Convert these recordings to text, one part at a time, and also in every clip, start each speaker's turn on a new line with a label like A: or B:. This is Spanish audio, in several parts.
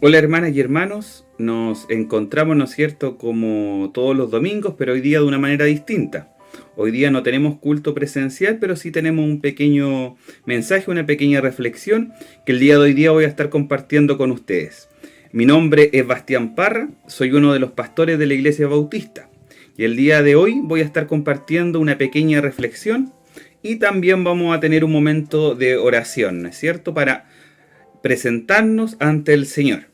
A: Hola hermanas y hermanos, nos encontramos, ¿no es cierto?, como todos los domingos, pero hoy día de una manera distinta. Hoy día no tenemos culto presencial, pero sí tenemos un pequeño mensaje, una pequeña reflexión que el día de hoy día voy a estar compartiendo con ustedes. Mi nombre es Bastián Parra, soy uno de los pastores de la Iglesia Bautista y el día de hoy voy a estar compartiendo una pequeña reflexión y también vamos a tener un momento de oración, ¿no es cierto?, para presentarnos ante el Señor.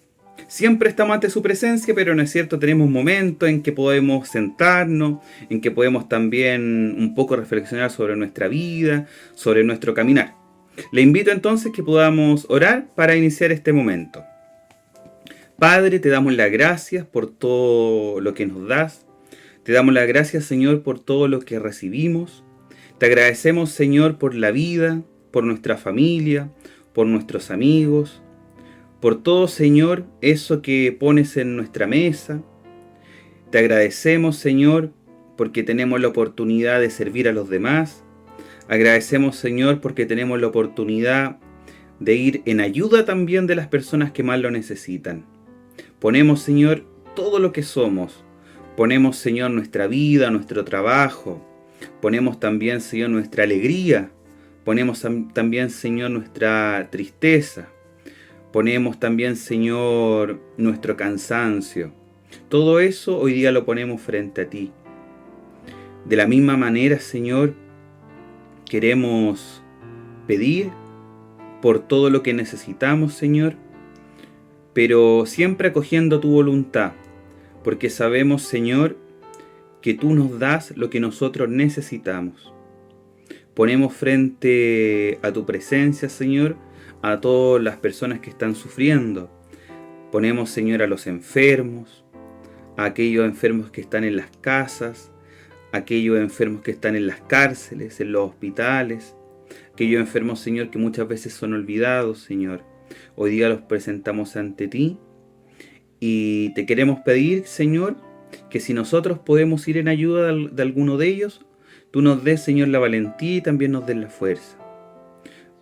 A: Siempre estamos ante su presencia, pero no es cierto, tenemos momentos en que podemos sentarnos, en que podemos también un poco reflexionar sobre nuestra vida, sobre nuestro caminar. Le invito entonces que podamos orar para iniciar este momento. Padre, te damos las gracias por todo lo que nos das. Te damos las gracias, Señor, por todo lo que recibimos. Te agradecemos, Señor, por la vida, por nuestra familia, por nuestros amigos, por todo, Señor, eso que pones en nuestra mesa. Te agradecemos, Señor, porque tenemos la oportunidad de servir a los demás. Agradecemos, Señor, porque tenemos la oportunidad de ir en ayuda también de las personas que más lo necesitan. Ponemos, Señor, todo lo que somos. Ponemos, Señor, nuestra vida, nuestro trabajo. Ponemos también, Señor, nuestra alegría. Ponemos también, Señor, nuestra tristeza. Ponemos también, Señor, nuestro cansancio. Todo eso hoy día lo ponemos frente a ti. De la misma manera, Señor, queremos pedir por todo lo que necesitamos, Señor, pero siempre acogiendo tu voluntad, porque sabemos, Señor, que tú nos das lo que nosotros necesitamos. Ponemos frente a tu presencia, Señor, a todas las personas que están sufriendo. Ponemos, Señor, a los enfermos, a aquellos enfermos que están en las casas, a aquellos enfermos que están en las cárceles, en los hospitales, aquellos enfermos, Señor, que muchas veces son olvidados, Señor. Hoy día los presentamos ante ti y te queremos pedir, Señor, que si nosotros podemos ir en ayuda de alguno de ellos, tú nos des, Señor, la valentía y también nos des la fuerza.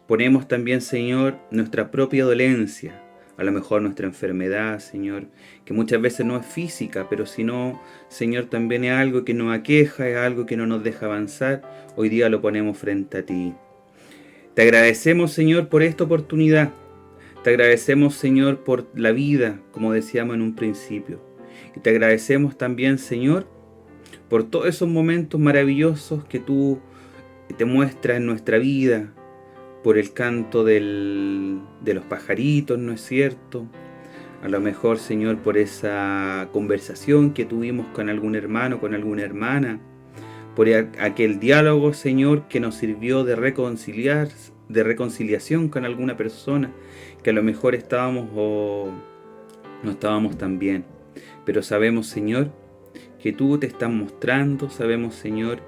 A: Ponemos también, Señor, nuestra propia dolencia, a lo mejor nuestra enfermedad, Señor, que muchas veces no es física, pero si no, Señor, también es algo que nos aqueja, es algo que no nos deja avanzar. Hoy día lo ponemos frente a ti. Te agradecemos, Señor, por esta oportunidad. Te agradecemos, Señor, por la vida, como decíamos en un principio. Y te agradecemos también, Señor, por todos esos momentos maravillosos que tú te muestras en nuestra vida, por el canto de los pajaritos, ¿no es cierto? A lo mejor, Señor, por esa conversación que tuvimos con algún hermano, con alguna hermana, por aquel diálogo, Señor, que nos sirvió de reconciliación con alguna persona, que a lo mejor estábamos o no estábamos tan bien. Pero sabemos, Señor, que tú te estás mostrando, sabemos, Señor,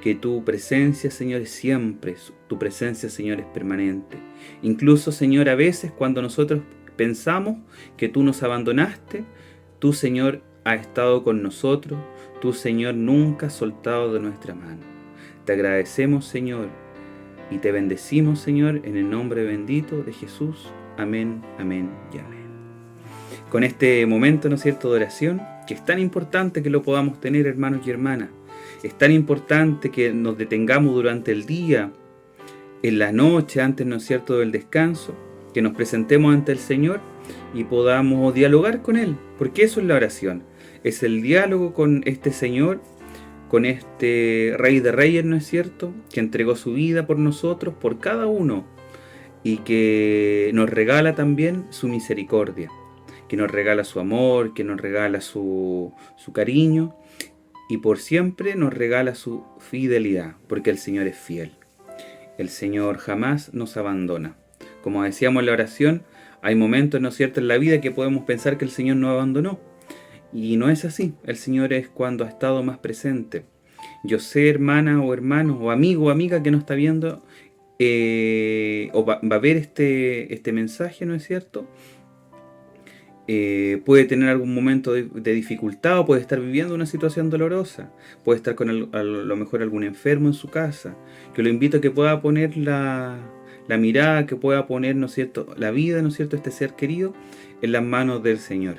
A: que tu presencia, Señor, es siempre, tu presencia, Señor, es permanente. Incluso, Señor, a veces cuando nosotros pensamos que tú nos abandonaste, tú, Señor, has estado con nosotros, tú, Señor, nunca has soltado de nuestra mano. Te agradecemos, Señor, y te bendecimos, Señor, en el nombre bendito de Jesús. Amén, amén y amén. Con este momento, ¿no es cierto?, de oración, que es tan importante que lo podamos tener, hermanos y hermanas. Es tan importante que nos detengamos durante el día, en la noche, antes, ¿no es cierto?, del descanso, que nos presentemos ante el Señor y podamos dialogar con Él, porque eso es la oración. Es el diálogo con este Señor, con este Rey de Reyes, ¿no es cierto?, que entregó su vida por nosotros, por cada uno, y que nos regala también su misericordia, que nos regala su amor, que nos regala su cariño, y por siempre nos regala su fidelidad, porque el Señor es fiel. El Señor jamás nos abandona. Como decíamos en la oración, hay momentos, ¿no es cierto?, en la vida que podemos pensar que el Señor nos abandonó. Y no es así. El Señor es cuando ha estado más presente. Yo sé, hermana o hermano, o amigo o amiga que nos está viendo, o va a ver este mensaje, ¿no es cierto? Puede tener algún momento de dificultad o puede estar viviendo una situación dolorosa, puede estar con a lo mejor algún enfermo en su casa. Yo lo invito a que pueda poner la mirada, que pueda poner, ¿no es cierto?, la vida, ¿no es cierto?, este ser querido en las manos del Señor.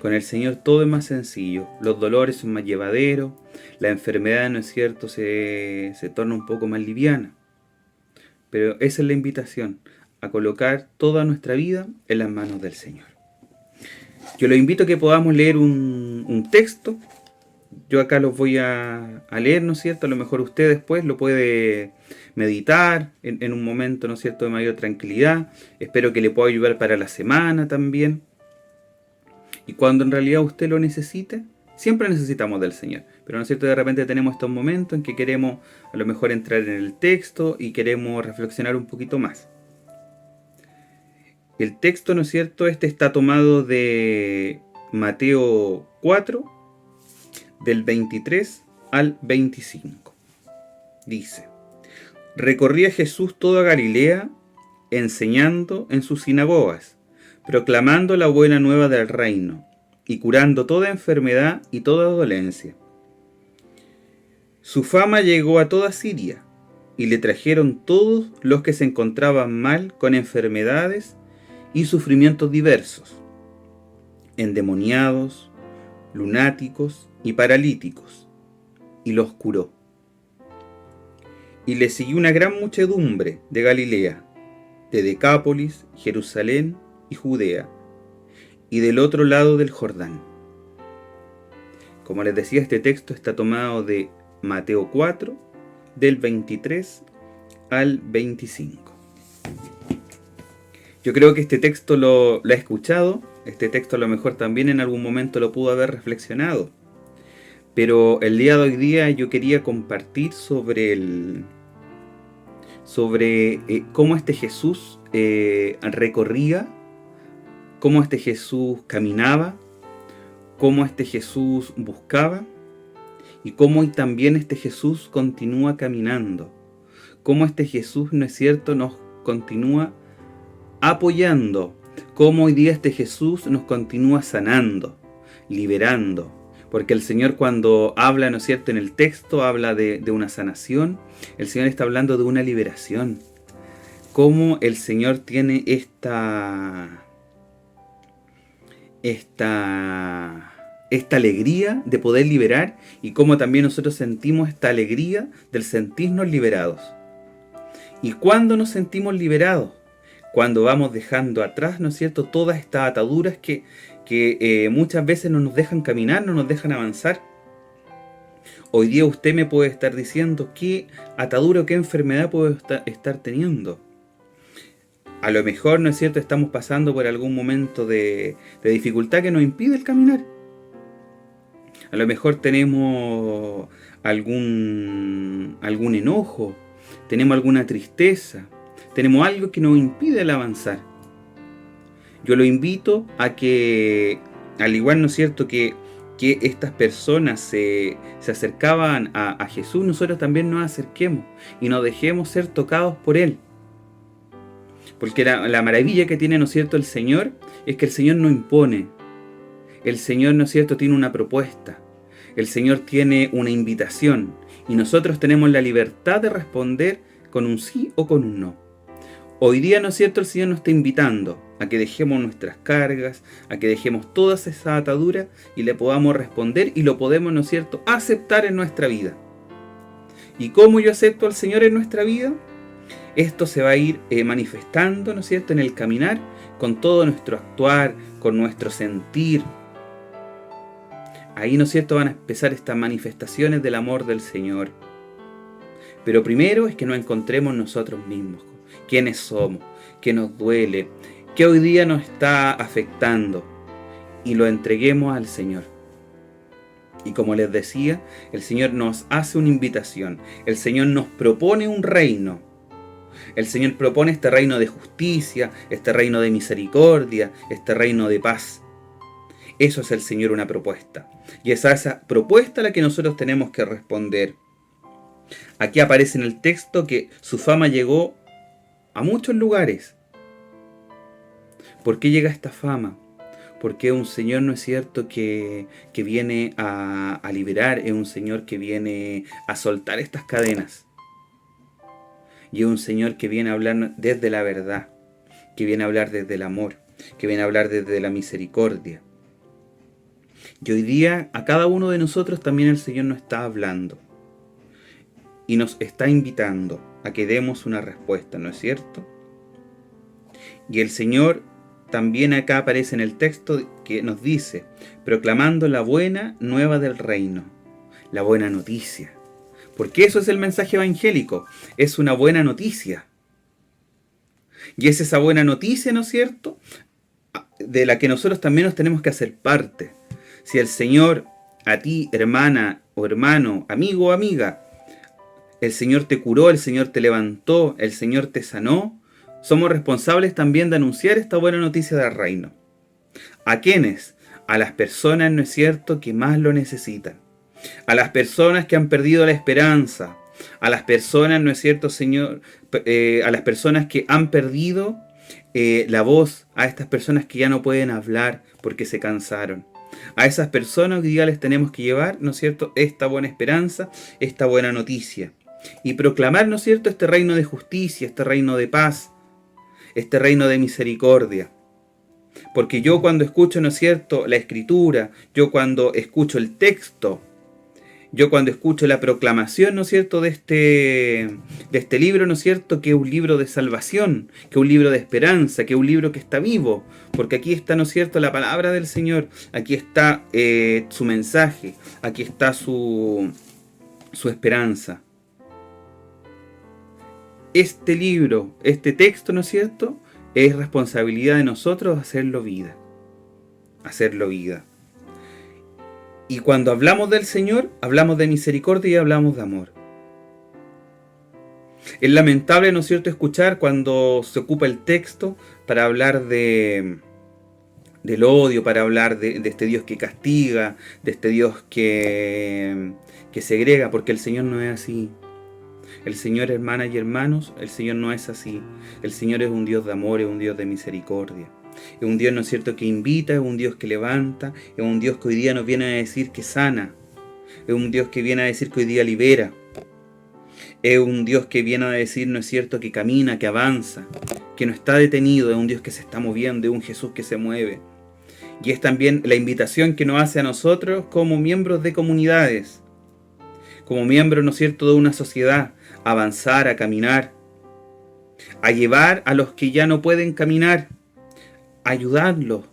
A: Con el Señor todo es más sencillo, los dolores son más llevaderos, la enfermedad, ¿no es cierto?, se torna un poco más liviana. Pero esa es la invitación, a colocar toda nuestra vida en las manos del Señor. Yo los invito a que podamos leer un texto. Yo acá los voy a leer, ¿no es cierto? A lo mejor usted después lo puede meditar en un momento, ¿no es cierto?, de mayor tranquilidad. Espero que le pueda ayudar para la semana también. Y cuando en realidad usted lo necesite, siempre necesitamos del Señor. Pero ¿no es cierto?, de repente tenemos estos momentos en que queremos a lo mejor entrar en el texto y queremos reflexionar un poquito más. El texto, ¿no es cierto?, este está tomado de Mateo 4, del 23 al 25. Dice: recorría Jesús toda Galilea, enseñando en sus sinagogas, proclamando la buena nueva del reino, y curando toda enfermedad y toda dolencia. Su fama llegó a toda Siria, y le trajeron todos los que se encontraban mal con enfermedades y sufrimientos diversos, endemoniados, lunáticos y paralíticos, y los curó. Y le siguió una gran muchedumbre de Galilea, de Decápolis, Jerusalén y Judea, y del otro lado del Jordán. Como les decía, este texto está tomado de Mateo 4, del 23 al 25. Yo creo que este texto lo he escuchado, este texto a lo mejor también en algún momento lo pudo haber reflexionado, pero el día de hoy día yo quería compartir sobre cómo este Jesús recorría, cómo este Jesús caminaba, cómo este Jesús buscaba y cómo también este Jesús continúa caminando, cómo este Jesús, ¿no es cierto?, nos continúa apoyando, cómo hoy día este Jesús nos continúa sanando, liberando, porque el Señor cuando habla, ¿no es cierto?, en el texto habla de una sanación, el Señor está hablando de una liberación, cómo el Señor tiene esta alegría de poder liberar y cómo también nosotros sentimos esta alegría del sentirnos liberados. ¿Y cuándo nos sentimos liberados? Cuando vamos dejando atrás, ¿no es cierto?, todas estas ataduras que muchas veces no nos dejan caminar, no nos dejan avanzar. Hoy día usted me puede estar diciendo qué atadura o qué enfermedad puedo estar teniendo. A lo mejor, ¿no es cierto?, estamos pasando por algún momento de dificultad que nos impide el caminar. A lo mejor tenemos algún enojo, tenemos alguna tristeza, tenemos algo que nos impide el avanzar. Yo lo invito a que, al igual, ¿no es cierto?, que estas personas se acercaban a Jesús, nosotros también nos acerquemos y nos dejemos ser tocados por Él. Porque la maravilla que tiene, ¿no es cierto?, el Señor, es que el Señor no impone. El Señor, ¿no es cierto?, tiene una propuesta. El Señor tiene una invitación. Y nosotros tenemos la libertad de responder con un sí o con un no. Hoy día, ¿no es cierto?, el Señor nos está invitando a que dejemos nuestras cargas, a que dejemos todas esas ataduras y le podamos responder y lo podemos, ¿no es cierto?, aceptar en nuestra vida. ¿Y cómo yo acepto al Señor en nuestra vida? Esto se va a ir manifestando, ¿no es cierto?, en el caminar, con todo nuestro actuar, con nuestro sentir. Ahí, ¿no es cierto?, van a empezar estas manifestaciones del amor del Señor. Pero primero es que nos encontremos nosotros mismos. ¿Quiénes somos? ¿Qué nos duele? ¿Qué hoy día nos está afectando? Y lo entreguemos al Señor. Y como les decía, el Señor nos hace una invitación. El Señor nos propone un reino. El Señor propone este reino de justicia, este reino de misericordia, este reino de paz. Eso es el Señor, una propuesta. Y es a esa propuesta a la que nosotros tenemos que responder. Aquí aparece en el texto que su fama llegó a muchos lugares. ¿Por qué llega esta fama? Porque es un Señor, ¿no es cierto?, que viene a liberar, es un Señor que viene a soltar estas cadenas. Y es un Señor que viene a hablar desde la verdad, que viene a hablar desde el amor. que viene a hablar desde la misericordia. Y hoy día a cada uno de nosotros también el Señor nos está hablando y nos está invitando a que demos una respuesta, ¿no es cierto? Y el Señor también acá aparece en el texto que nos dice, proclamando la buena nueva del reino, la buena noticia. Porque eso es el mensaje evangélico, es una buena noticia. Y es esa buena noticia, ¿no es cierto?, de la que nosotros también nos tenemos que hacer parte. Si el Señor a ti, hermana o hermano, amigo o amiga, el Señor te curó, el Señor te levantó, el Señor te sanó, somos responsables también de anunciar esta buena noticia del reino. ¿A quiénes? A las personas, ¿no es cierto?, que más lo necesitan. A las personas que han perdido la esperanza. A las personas, ¿no es cierto, Señor? A las personas que han perdido la voz. A estas personas que ya no pueden hablar porque se cansaron. A esas personas hoy día les tenemos que llevar, ¿no es cierto?, esta buena esperanza, esta buena noticia. Y proclamar, ¿no es cierto?, este reino de justicia, este reino de paz, este reino de misericordia. Porque yo cuando escucho, ¿no es cierto?, la escritura, yo cuando escucho el texto, yo cuando escucho la proclamación, ¿no es cierto?, de este libro, ¿no es cierto?, que es un libro de salvación, que es un libro de esperanza, que es un libro que está vivo, porque aquí está, ¿no es cierto?, la palabra del Señor, aquí está su mensaje, aquí está su esperanza. Este libro, este texto, ¿no es cierto?, es responsabilidad de nosotros hacerlo vida. Hacerlo vida. Y cuando hablamos del Señor, hablamos de misericordia y hablamos de amor. Es lamentable, ¿no es cierto?, escuchar cuando se ocupa el texto para hablar del odio, para hablar de este Dios que castiga, de este Dios que segrega, porque el Señor no es así. El Señor, hermanas y hermanos, el Señor no es así. El Señor es un Dios de amor, es un Dios de misericordia. Es un Dios, ¿no es cierto?, que invita, es un Dios que levanta, es un Dios que hoy día nos viene a decir que sana. Es un Dios que viene a decir que hoy día libera. Es un Dios que viene a decir, ¿no es cierto?, que camina, que avanza, que no está detenido. Es un Dios que se está moviendo, es un Jesús que se mueve. Y es también la invitación que nos hace a nosotros como miembros de comunidades, como miembros, ¿no es cierto?, de una sociedad, a avanzar, a caminar, a llevar a los que ya no pueden caminar, a ayudarlos,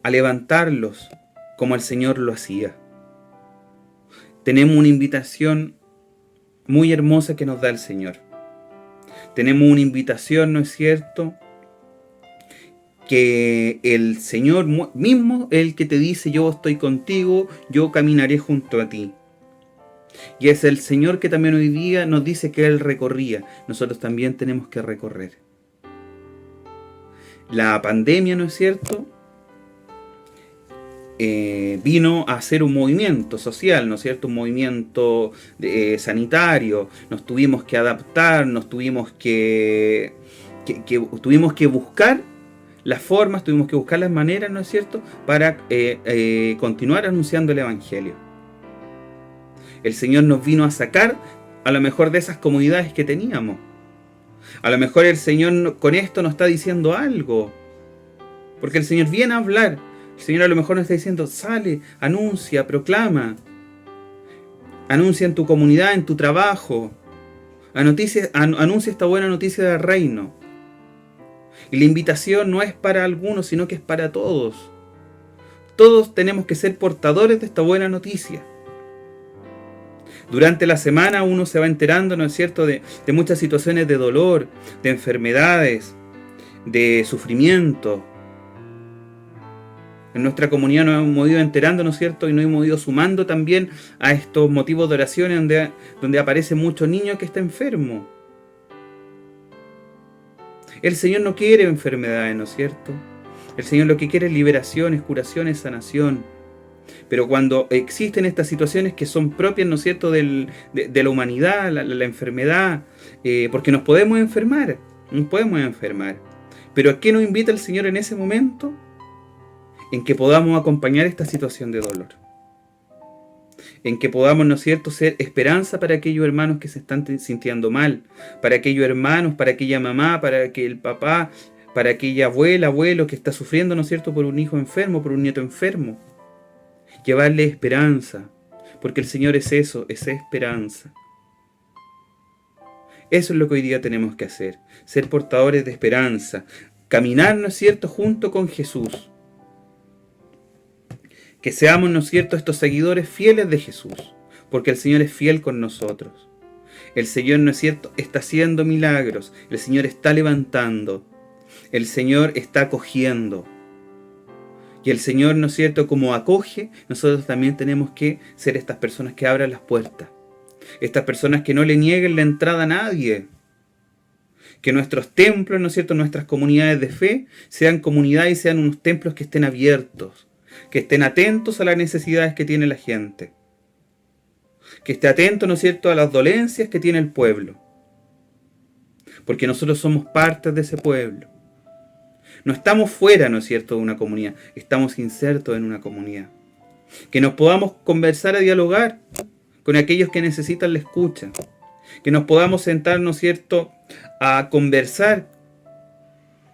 A: a levantarlos, como el Señor lo hacía. Tenemos una invitación muy hermosa que nos da el Señor. Tenemos una invitación, ¿no es cierto?, que el Señor mismo es el que te dice: yo estoy contigo, yo caminaré junto a ti. Y es el Señor que también hoy día nos dice que Él recorría. Nosotros también tenemos que recorrer. La pandemia, ¿no es cierto?, vino a ser un movimiento social, ¿no es cierto?, un movimiento sanitario. Nos tuvimos que adaptar, nos tuvimos que buscar las formas, tuvimos que buscar las maneras, ¿no es cierto?, para continuar anunciando el Evangelio. El Señor nos vino a sacar a lo mejor de esas comodidades que teníamos. A lo mejor el Señor con esto nos está diciendo algo, porque el Señor viene a hablar. El Señor a lo mejor nos está diciendo: sale, anuncia, proclama. Anuncia en tu comunidad, en tu trabajo. Anuncia esta buena noticia del reino. Y la invitación no es para algunos, sino que es para todos. Todos tenemos que ser portadores de esta buena noticia. Durante la semana uno se va enterando, ¿no es cierto?, de muchas situaciones de dolor, de enfermedades, de sufrimiento. En nuestra comunidad nos hemos ido enterando, ¿no es cierto?, y nos hemos ido sumando también a estos motivos de oración donde aparece mucho niño que está enfermo. El Señor no quiere enfermedades, ¿no es cierto? El Señor lo que quiere es liberación, es curación, es sanación. Pero cuando existen estas situaciones que son propias, ¿no es cierto?, de la humanidad, la enfermedad, porque nos podemos enfermar. Pero ¿a qué nos invita el Señor en ese momento? En que podamos acompañar esta situación de dolor. En que podamos, ¿no es cierto?, ser esperanza para aquellos hermanos que se están sintiendo mal, para aquellos hermanos, para aquella mamá, para que el papá, para aquella abuela, abuelo que está sufriendo, ¿no es cierto?, por un hijo enfermo, por un nieto enfermo. Llevarle esperanza, porque el Señor es eso, es esperanza. Eso es lo que hoy día tenemos que hacer, ser portadores de esperanza, caminar, ¿no es cierto?, junto con Jesús. Que seamos, ¿no es cierto?, estos seguidores fieles de Jesús, porque el Señor es fiel con nosotros. El Señor, ¿no es cierto?, está haciendo milagros, el Señor está levantando, el Señor está acogiendo. Y el Señor, ¿no es cierto?, como acoge, nosotros también tenemos que ser estas personas que abran las puertas. Estas personas que no le nieguen la entrada a nadie. Que nuestros templos, ¿no es cierto?, nuestras comunidades de fe, sean comunidades y sean unos templos que estén abiertos. Que estén atentos a las necesidades que tiene la gente. Que esté atento, ¿no es cierto?, a las dolencias que tiene el pueblo. Porque nosotros somos parte de ese pueblo. No estamos fuera, ¿no es cierto?, de una comunidad. Estamos insertos en una comunidad. Que nos podamos conversar, a dialogar con aquellos que necesitan la escucha. Que nos podamos sentar, ¿no es cierto?, a conversar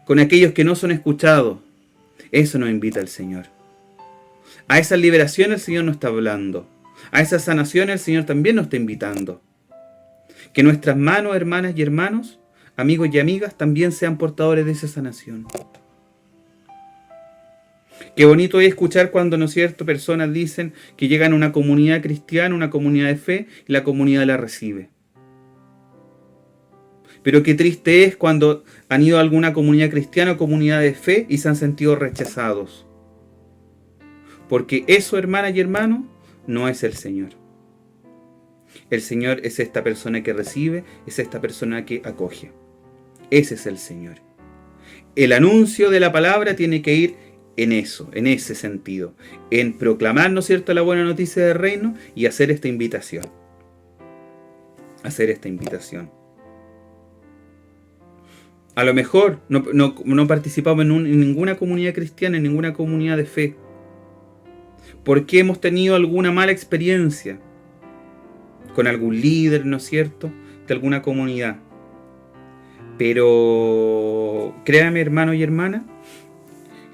A: con aquellos que no son escuchados. Eso nos invita el Señor. A esa liberación el Señor nos está hablando. A esa sanación el Señor también nos está invitando. Que nuestras manos, hermanas y hermanos, amigos y amigas, también sean portadores de esa sanación. Qué bonito es escuchar cuando, ¿no es cierto?, personas dicen que llegan a una comunidad cristiana, una comunidad de fe, y la comunidad la recibe. Pero qué triste es cuando han ido a alguna comunidad cristiana o comunidad de fe y se han sentido rechazados. Porque eso, hermanas y hermanos, no es el Señor. El Señor es esta persona que recibe, es esta persona que acoge. Ese es el Señor. El anuncio de la palabra tiene que ir en eso, en ese sentido. En proclamar, ¿no es cierto?, la buena noticia del reino y hacer esta invitación. Hacer esta invitación. A lo mejor no participamos en ninguna comunidad cristiana, en ninguna comunidad de fe. Porque hemos tenido alguna mala experiencia con algún líder, ¿no es cierto?, de alguna comunidad. Pero créame, hermano y hermana,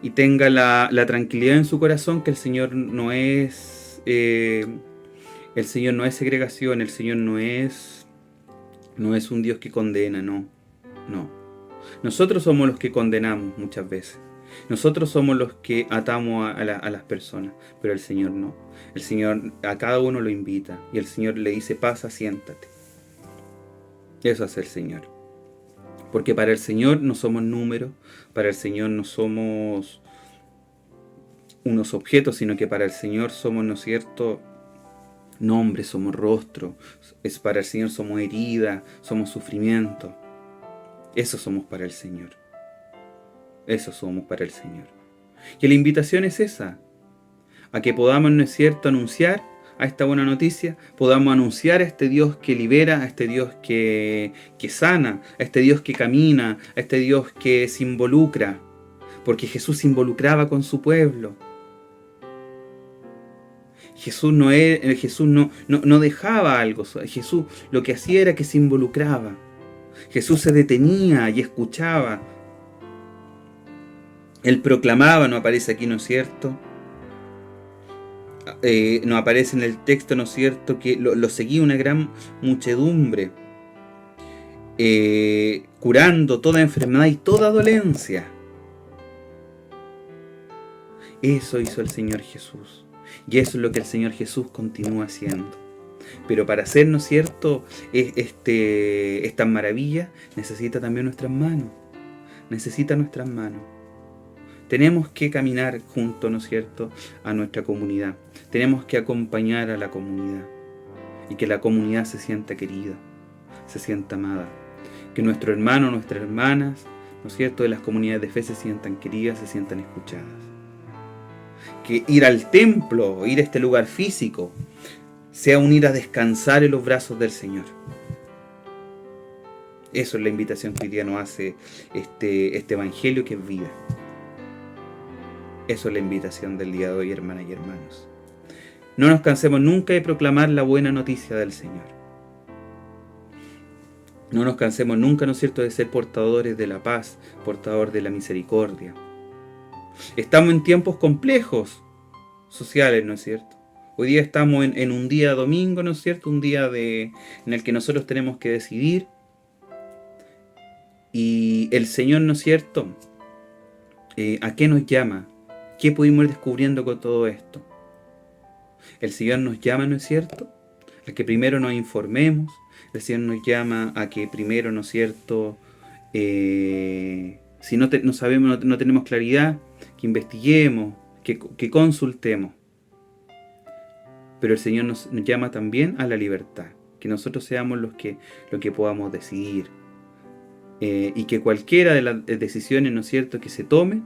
A: y tenga la tranquilidad en su corazón que el Señor no es segregación, el Señor no es un Dios que condena, no. Nosotros somos los que condenamos muchas veces. Nosotros somos los que atamos a las personas, pero el Señor no. El Señor a cada uno lo invita y el Señor le dice: pasa, siéntate. Eso hace el Señor. Porque para el Señor no somos números, para el Señor no somos unos objetos, sino que para el Señor somos, ¿no es cierto?, nombres, somos rostro. Para el Señor somos herida, somos sufrimiento. Eso somos para el Señor. Eso somos para el Señor. Y la invitación es esa, a que podamos, ¿no es cierto?, anunciar a esta buena noticia, podamos anunciar a este Dios que libera, a este Dios que sana, a este Dios que camina, a este Dios que se involucra, porque Jesús se involucraba con su pueblo. Jesús no dejaba algo, Jesús lo que hacía era que se involucraba. Jesús se detenía y escuchaba. Él proclamaba, no aparece aquí, ¿no es cierto? No aparece en el texto, ¿no es cierto?, que lo seguía una gran muchedumbre, curando toda enfermedad y toda dolencia. Eso hizo el Señor Jesús. Y eso es lo que el Señor Jesús continúa haciendo. Pero para hacer, ¿no es cierto?, estas maravillas, necesita también nuestras manos. Necesita nuestras manos. Tenemos que caminar junto, ¿no es cierto?, a nuestra comunidad. Tenemos que acompañar a la comunidad. Y que la comunidad se sienta querida, se sienta amada. Que nuestros hermanos, nuestras hermanas, ¿no es cierto?, de las comunidades de fe se sientan queridas, se sientan escuchadas. Que ir al templo, ir a este lugar físico, sea un ir a descansar en los brazos del Señor. Eso es la invitación que hoy día nos hace este evangelio, que es vida. Eso es la invitación del día de hoy, hermanas y hermanos. No nos cansemos nunca de proclamar la buena noticia del Señor. No nos cansemos nunca, ¿no es cierto?, de ser portadores de la paz, portador de la misericordia. Estamos en tiempos complejos sociales, ¿no es cierto? Hoy día estamos en un día domingo, ¿no es cierto? Un día en el que nosotros tenemos que decidir. Y el Señor, ¿no es cierto?, ¿a qué nos llama? ¿Qué pudimos ir descubriendo con todo esto? El Señor nos llama, ¿no es cierto?, a que primero nos informemos. El Señor nos llama a que primero, ¿no es cierto?, si no sabemos, no tenemos claridad, que investiguemos, que consultemos. Pero el Señor nos llama también a la libertad, que nosotros seamos los que podamos decidir. Y que cualquiera de las decisiones, ¿no es cierto?, que se tomen,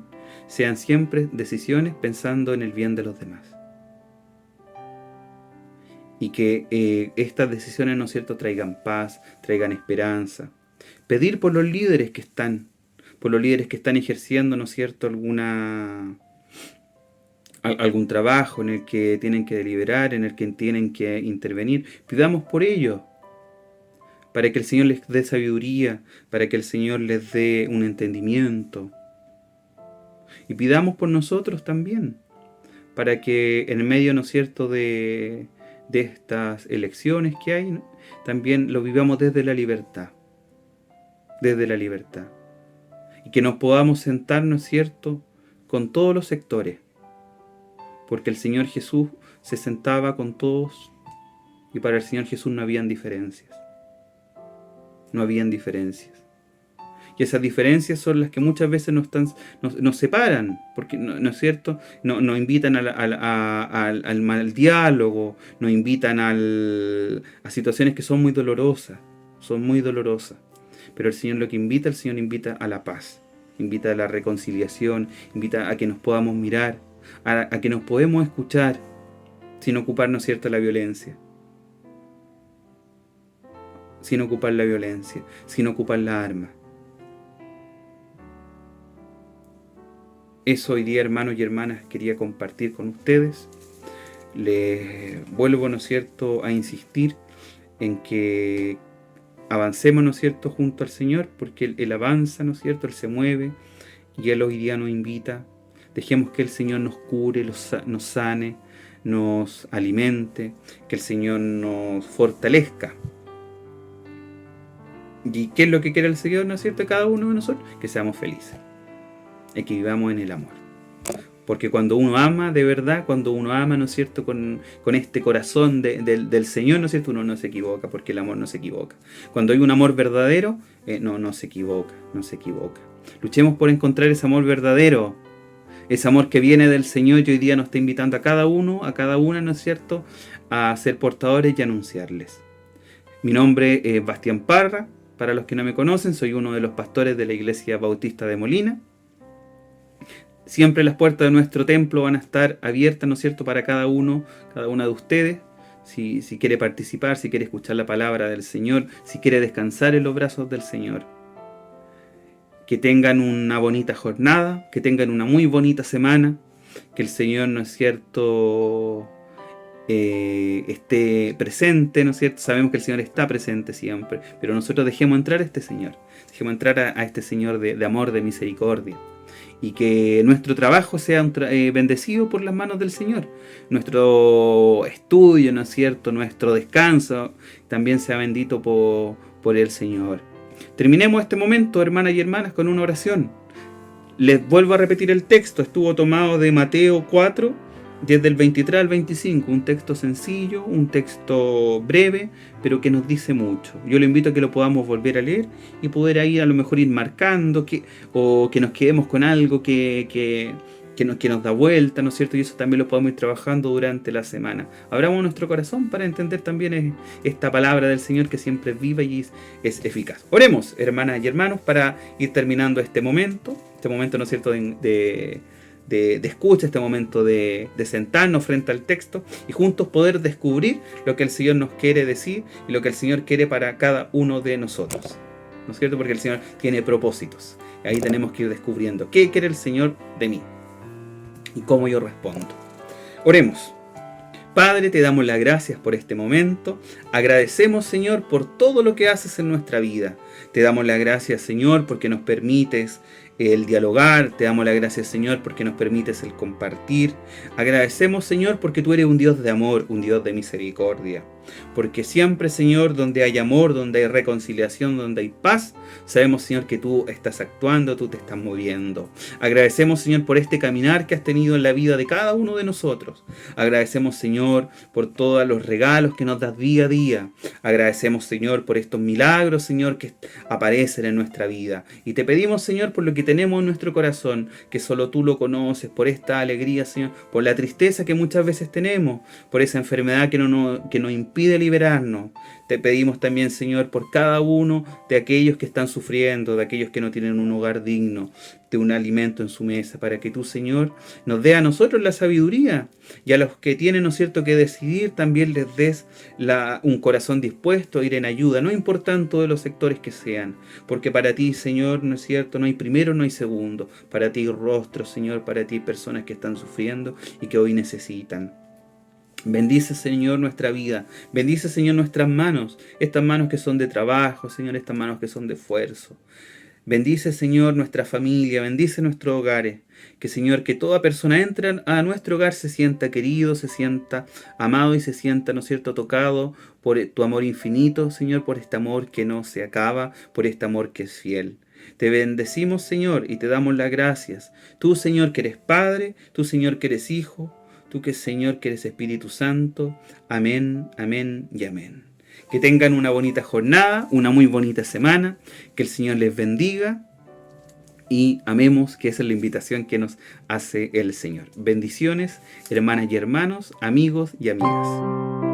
A: sean siempre decisiones pensando en el bien de los demás. Y que estas decisiones, ¿no es cierto?, traigan paz, traigan esperanza. Pedir por los líderes que están ejerciendo, ¿no es cierto?, algún trabajo en el que tienen que deliberar, en el que tienen que intervenir. Pidamos por ellos, para que el Señor les dé sabiduría, para que el Señor les dé un entendimiento. Y pidamos por nosotros también, para que en medio, ¿no es cierto?, de estas elecciones que hay, ¿no?, también lo vivamos desde la libertad. Desde la libertad. Y que nos podamos sentar, ¿no es cierto?, con todos los sectores. Porque el Señor Jesús se sentaba con todos, y para el Señor Jesús no habían diferencias. No habían diferencias. Y esas diferencias son las que muchas veces nos separan, porque no es cierto, nos invitan al mal diálogo, nos invitan a situaciones que son muy dolorosas, Pero el Señor invita a la paz, invita a la reconciliación, invita a que nos podamos mirar, a que nos podemos escuchar, sin ocupar, ¿no es cierto?, la violencia. Sin ocupar la violencia, sin ocupar la arma. Eso hoy día, hermanos y hermanas, quería compartir con ustedes. Les vuelvo, ¿no es cierto?, a insistir en que avancemos, ¿no es cierto?, junto al Señor, porque Él avanza, ¿no es cierto?, Él se mueve, y Él hoy día nos invita. Dejemos que el Señor nos cure, nos sane, nos alimente, que el Señor nos fortalezca. ¿Y qué es lo que quiere el Señor, no es cierto?, cada uno de nosotros? Que seamos felices y que vivamos en el amor. Porque cuando uno ama de verdad, cuando uno ama, ¿no es cierto?, con este corazón del Señor, ¿no es cierto?, uno no se equivoca, porque el amor no se equivoca. Cuando hay un amor verdadero, no se equivoca. Luchemos por encontrar ese amor verdadero, ese amor que viene del Señor, y hoy día nos está invitando a cada uno, a cada una, ¿no es cierto?, a ser portadores y anunciarles. Mi nombre es Bastián Parra. Para los que no me conocen, soy uno de los pastores de la Iglesia Bautista de Molina. Siempre las puertas de nuestro templo van a estar abiertas, ¿no es cierto?, para cada una de ustedes. Si quiere participar, si quiere escuchar la palabra del Señor, si quiere descansar en los brazos del Señor. Que tengan una bonita jornada, que tengan una muy bonita semana, que el Señor, ¿no es cierto?, esté presente, ¿no es cierto? Sabemos que el Señor está presente siempre, pero nosotros dejemos entrar a este Señor, dejemos entrar a este Señor de amor, de misericordia, y que nuestro trabajo sea bendecido por las manos del Señor, nuestro estudio, ¿no es cierto?, nuestro descanso también sea bendito por el Señor. Terminemos este momento, hermanas y hermanas, con una oración. Les vuelvo a repetir el texto, estuvo tomado de Mateo 4, desde el 23 al 25, un texto sencillo, un texto breve, pero que nos dice mucho. Yo le invito a que lo podamos volver a leer y poder ahí a lo mejor ir marcando, o que nos quedemos con algo que nos da vuelta, ¿no es cierto? Y eso también lo podemos ir trabajando durante la semana. Abramos nuestro corazón para entender también esta palabra del Señor, que siempre es viva y es eficaz. Oremos, hermanas y hermanos, para ir terminando este momento, ¿no es cierto?, de escucha, este momento de sentarnos frente al texto y juntos poder descubrir lo que el Señor nos quiere decir y lo que el Señor quiere para cada uno de nosotros, ¿no es cierto? Porque el Señor tiene propósitos, y ahí tenemos que ir descubriendo qué quiere el Señor de mí y cómo yo respondo. Oremos. Padre, te damos las gracias por este momento. Agradecemos, Señor, por todo lo que haces en nuestra vida. Te damos las gracias, Señor, porque nos permites el dialogar. Te damos las gracias, Señor, porque nos permites el compartir. Agradecemos, Señor, porque tú eres un Dios de amor, un Dios de misericordia. Porque siempre, Señor, donde hay amor, donde hay reconciliación, donde hay paz, sabemos, Señor, que tú estás actuando, tú te estás moviendo. Agradecemos, Señor, por este caminar que has tenido en la vida de cada uno de nosotros. Agradecemos, Señor, por todos los regalos que nos das día a día. Agradecemos, Señor, por estos milagros, Señor, que aparecen en nuestra vida. Y te pedimos, Señor, por lo que tenemos en nuestro corazón, que solo tú lo conoces, por esta alegría, Señor, por la tristeza que muchas veces tenemos, por esa enfermedad que nos impide liberarnos. Te pedimos también, Señor, por cada uno de aquellos que están sufriendo, de aquellos que no tienen un hogar digno, de un alimento en su mesa, para que tú, Señor, nos dé a nosotros la sabiduría, y a los que tienen, ¿no es cierto?, que decidir, también les des un corazón dispuesto a ir en ayuda, no importan todos los sectores que sean, porque para ti, Señor, ¿no es cierto?, no hay primero, no hay segundo. Para ti rostro, Señor, para ti personas que están sufriendo y que hoy necesitan. Bendice, Señor, nuestra vida. Bendice, Señor, nuestras manos. Estas manos que son de trabajo, Señor, estas manos que son de esfuerzo. Bendice, Señor, nuestra familia. Bendice nuestros hogares. Que, Señor, que toda persona entre a nuestro hogar se sienta querido, se sienta amado y se sienta, ¿no es cierto?, tocado por tu amor infinito, Señor, por este amor que no se acaba, por este amor que es fiel. Te bendecimos, Señor, y te damos las gracias. Tú, Señor, que eres Padre, tú, Señor, que eres Hijo, tú, que Señor, que eres Espíritu Santo. Amén, amén y amén. Que tengan una bonita jornada, una muy bonita semana, que el Señor les bendiga y amemos, que esa es la invitación que nos hace el Señor. Bendiciones, hermanas y hermanos, amigos y amigas.